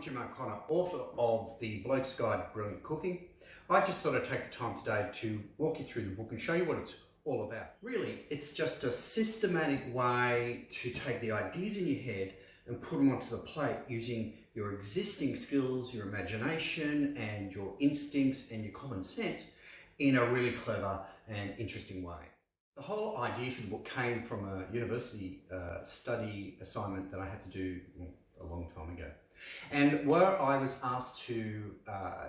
Jim O'Connor, author of the Blokes Guide to Brilliant Cooking. I just thought I'd take the time today to walk you through the book and show you what it's all about. Really, it's just a systematic way to take the ideas in your head and put them onto the plate using your existing skills, your imagination and your instincts and your common sense in a really clever and interesting way. The whole idea for the book came from a university study assignment that I had to do a long time ago, and where I was asked to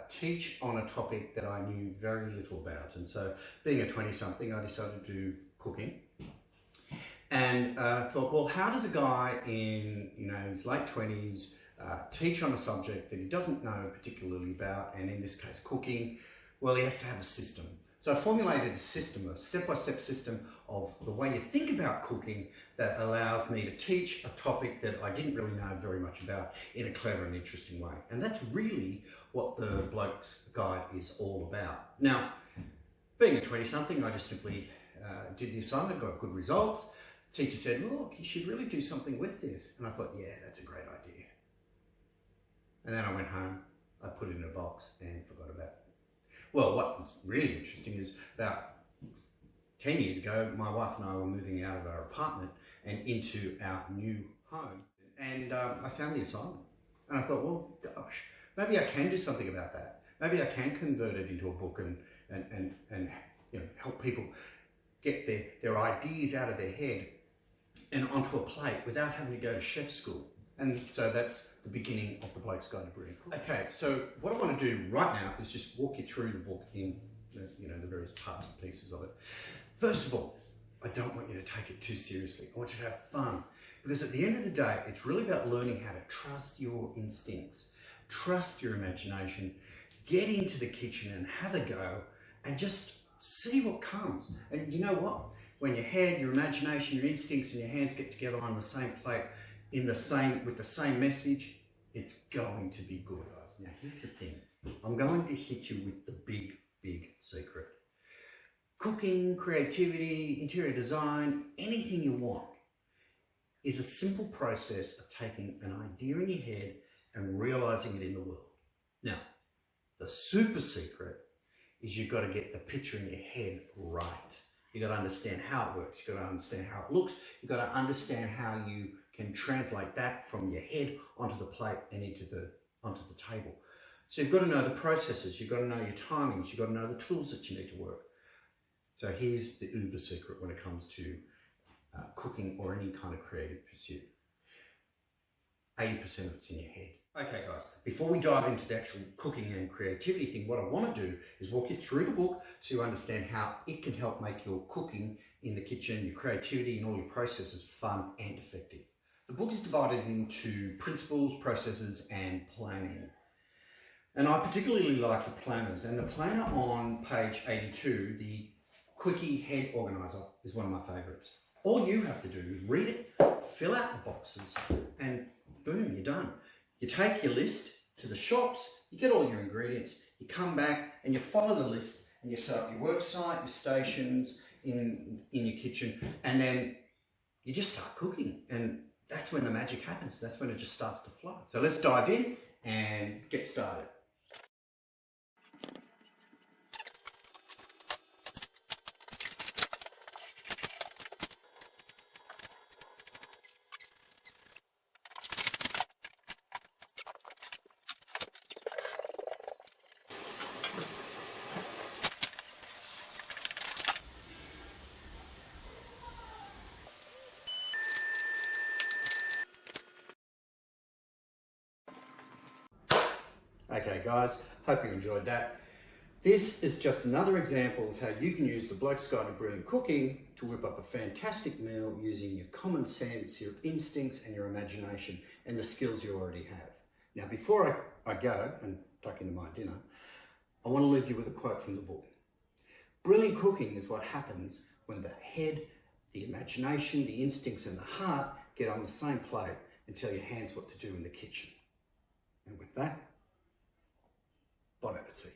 teach on a topic that I knew very little about. And so, being a 20-something, I decided to do cooking, and thought, well, how does a guy in his late 20s teach on a subject that he doesn't know particularly about, and in this case cooking? Well, he has to have a system. So I formulated a system, a step-by-step system of the way you think about cooking that allows me to teach a topic that I didn't really know very much about in a clever and interesting way. And that's really what the Blokes Guide is all about. Now, being a 20-something, I just simply did the assignment, got good results. The teacher said, look, you should really do something with this. And I thought, yeah, that's a great idea. And then I went home, I put it in a box and forgot about it. Well, what's really interesting is about 10 years ago, my wife and I were moving out of our apartment and into our new home. And I found the assignment. And I thought, well, gosh, maybe I can do something about that. Maybe I can convert it into a book and help people get their ideas out of their head and onto a plate without having to go to chef school. And so that's the beginning of the Blokes Guide to Brilliant Cooking. Okay, so what I want to do right now is just walk you through the book in the various parts and pieces of it. First of all, I don't want you to take it too seriously. I want you to have fun, because at the end of the day, it's really about learning how to trust your instincts, trust your imagination, get into the kitchen and have a go and just see what comes. And you know what? When your head, your imagination, your instincts and your hands get together on the same plate, with the same message, it's going to be good. Now here's the thing, I'm going to hit you with the big secret. Cooking, creativity, interior design, anything you want is a simple process of taking an idea in your head and realizing it in the world. Now, the super secret is you've got to get the picture in your head right. You've got to understand how it works, you've got to understand how it looks, you've got to understand how you can translate that from your head onto the plate and onto the table. So you've got to know the processes, you've got to know your timings, you've got to know the tools that you need to work. So here's the uber secret when it comes to cooking or any kind of creative pursuit. 80% of it's in your head. Okay guys, before we dive into the actual cooking and creativity thing, what I want to do is walk you through the book so you understand how it can help make your cooking in the kitchen, your creativity and all your processes fun and effective. The book is divided into principles, processes and planning. And I particularly like the planners, and the planner on page 82, the Quickie Head Organizer, is one of my favourites. All you have to do is read it, fill out the boxes and boom, you're done. You take your list to the shops, you get all your ingredients, you come back and you follow the list and you set up your work site, your stations in your kitchen, and then you just start cooking. And that's when the magic happens. That's when it just starts to flow. So let's dive in and get started. Okay guys, hope you enjoyed that. This is just another example of how you can use the Blokes Guide to Brilliant Cooking to whip up a fantastic meal using your common sense, your instincts and your imagination and the skills you already have. Now before I go and duck into my dinner, I want to leave you with a quote from the book. Brilliant cooking is what happens when the head, the imagination, the instincts and the heart get on the same plate and tell your hands what to do in the kitchen. And with that, bon appetit.